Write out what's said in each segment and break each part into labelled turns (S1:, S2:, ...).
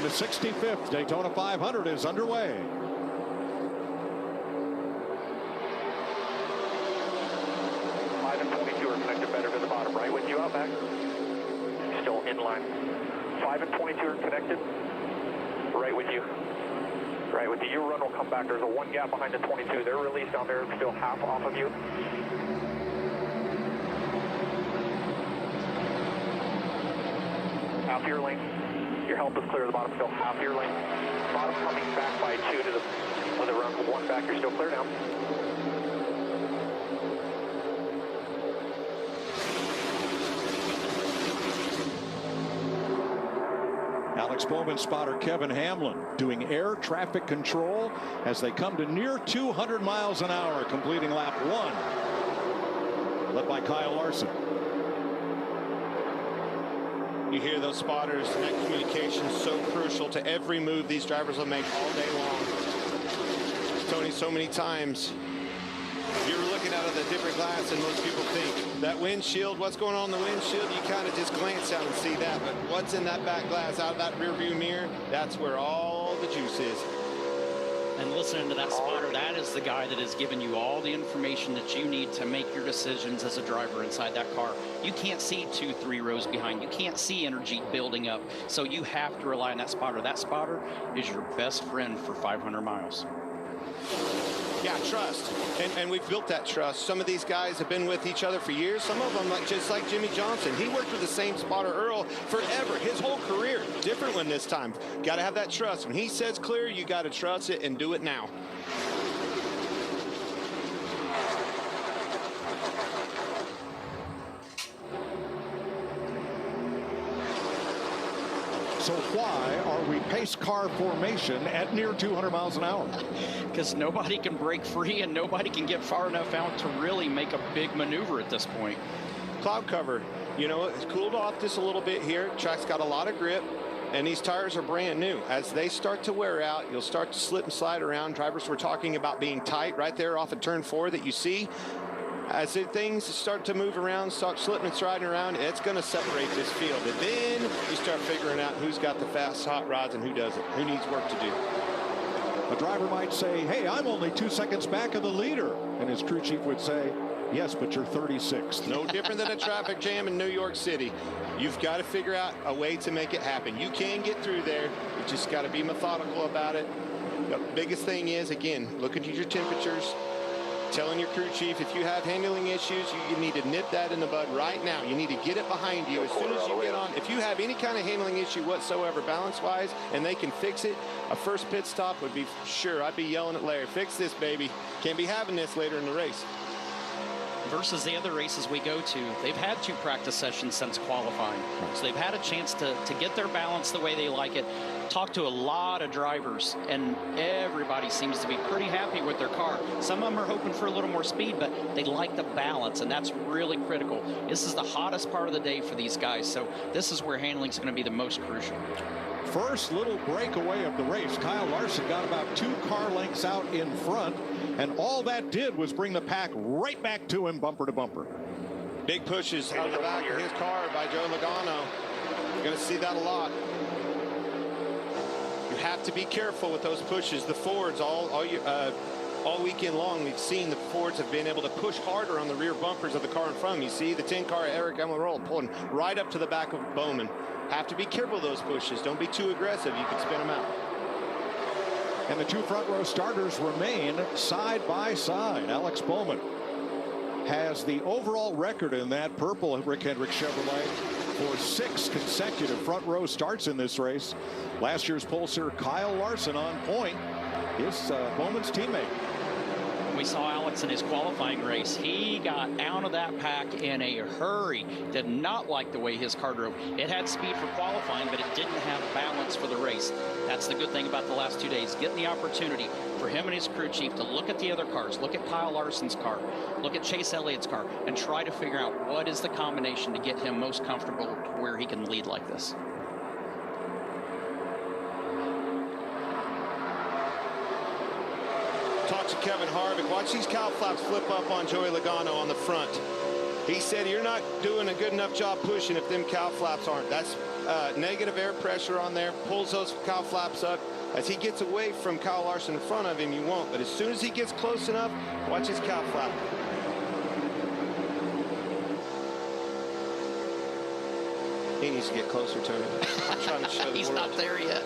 S1: And the 65th Daytona 500 is underway.
S2: Better to the bottom, right with you out back. Still in line. 5 and 22 are connected. Right with you. Right with you. Your run will come back. There's a 1 gap behind the 22. They're released down there, still half off of you. Half your lane. Your help is clear of the bottom, still half your lane. Bottom coming back by 2 to the with a run 1 back. You're still clear now.
S1: Alex Bowman spotter Kevin Hamlin doing air traffic control as they come to near 200 miles an hour, completing lap 1, led by Kyle Larson.
S3: You hear those spotters, and that communication is so crucial to every move these drivers will make all day long. Tony, so many times you're looking out of the different glass than most people think. That windshield, what's going on in the windshield, you kind of just glance out and see that. But what's in that back glass out of that rear view mirror, that's where all the juice is.
S4: And listening to that spotter, that is the guy that has given you all the information that you need to make your decisions as a driver inside that car. You can't see 2-3 rows behind. You can't see energy building up. So you have to rely on that spotter. That spotter is your best friend for 500 miles.
S3: Yeah, trust. And we've built that trust. Some of these guys have been with each other for years. Some of them, just like Jimmy Johnson, he worked with the same spotter, Earl, forever, his whole career. Different one this time. Got to have that trust. When he says clear, you got to trust it and do it now.
S1: So why are we pace car formation at near 200 miles an hour?
S4: Because nobody can break free and nobody can get far enough out to really make a big maneuver at this point.
S3: Cloud cover, you know, it's cooled off just a little bit here. Track's got a lot of grip, and these tires are brand new. As they start to wear out, you'll start to slip and slide around. Drivers were talking about being tight right there off of turn 4 that you see. As things start to move around, start slipping and sliding around, it's going to separate this field. And then you start figuring out who's got the fast hot rods and who doesn't, who needs work to do.
S1: A driver might say, hey, I'm only 2 seconds back of the leader. And his crew chief would say, yes, but you're 36th.
S3: No different than a traffic jam in New York City. You've got to figure out a way to make it happen. You can get through there. You just got to be methodical about it. The biggest thing is, again, looking at your temperatures, telling your crew chief if you have handling issues, you need to nip that in the bud right now. You need to get it behind you as soon as you get on. If you have any kind of handling issue whatsoever balance-wise and they can fix it, a first pit stop would be sure. I'd be yelling at Larry, fix this, baby. Can't be having this later in the race.
S4: Versus the other races we go to, they've had 2 practice sessions since qualifying. So they've had a chance to get their balance the way they like it. Talked to a lot of drivers, and everybody seems to be pretty happy with their car. Some of them are hoping for a little more speed, but they like the balance, and that's really critical. This is the hottest part of the day for these guys, so this is where handling is going to be the most crucial.
S1: First little breakaway of the race. Kyle Larson got about 2 car lengths out in front, and all that did was bring the pack right back to him, bumper to bumper.
S3: Big pushes out of the back of his car by Joe Logano. You're going to see that a lot. You have to be careful with those pushes. The Fords all weekend long, we've seen the Fords have been able to push harder on the rear bumpers of the car in front of them. You see the 10 car Eric Almirola pulling right up to the back of Bowman. Have to be careful of those pushes. Don't be too aggressive. You can spin them out.
S1: And the 2 front row starters remain side by side. Alex Bowman has the overall record in that purple Rick Hendrick Chevrolet for 6 consecutive front row starts in this race. Last year's pollster Kyle Larson on point is Bowman's teammate.
S4: We saw Alex in his qualifying race. He got out of that pack in a hurry. Did not like the way his car drove. It had speed for qualifying, but it didn't have balance for the race. That's the good thing about the last 2 days. Getting the opportunity for him and his crew chief to look at the other cars, look at Kyle Larson's car, look at Chase Elliott's car, and try to figure out what is the combination to get him most comfortable to where he can lead like this.
S3: Talk to Kevin Harvick. Watch these cow flaps flip up on Joey Logano on the front. He said you're not doing a good enough job pushing if them cow flaps aren't. That's negative air pressure on there, pulls those cow flaps up. As he gets away from Kyle Larson in front of him, you won't. But as soon as he gets close enough, watch his cow flap. He needs to get closer to him. I'm trying to show the
S4: He's
S3: world.
S4: not there yet.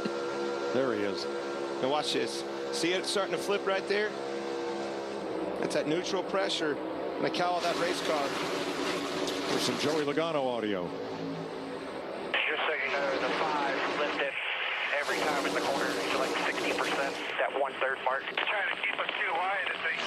S1: There he is.
S3: Now watch this. See it starting to flip right there? That's that neutral pressure in the cowl of that race car.
S1: For some Joey Logano audio.
S2: Just so you know, the 5 lifted every time in the corner to like 60%, that 1/3 mark. Trying to keep us too wide, I think.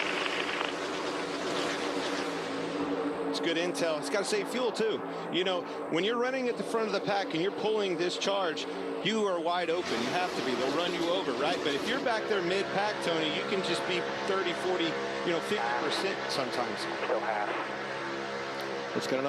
S3: It's good intel. It's got to save fuel too. You know, when you're running at the front of the pack and you're pulling this charge, you are wide open. You have to be. They'll run you over, right? But if you're back there mid-pack, Tony, you can just be 30, 40, 50% sometimes.
S2: Still half.
S1: Let's get an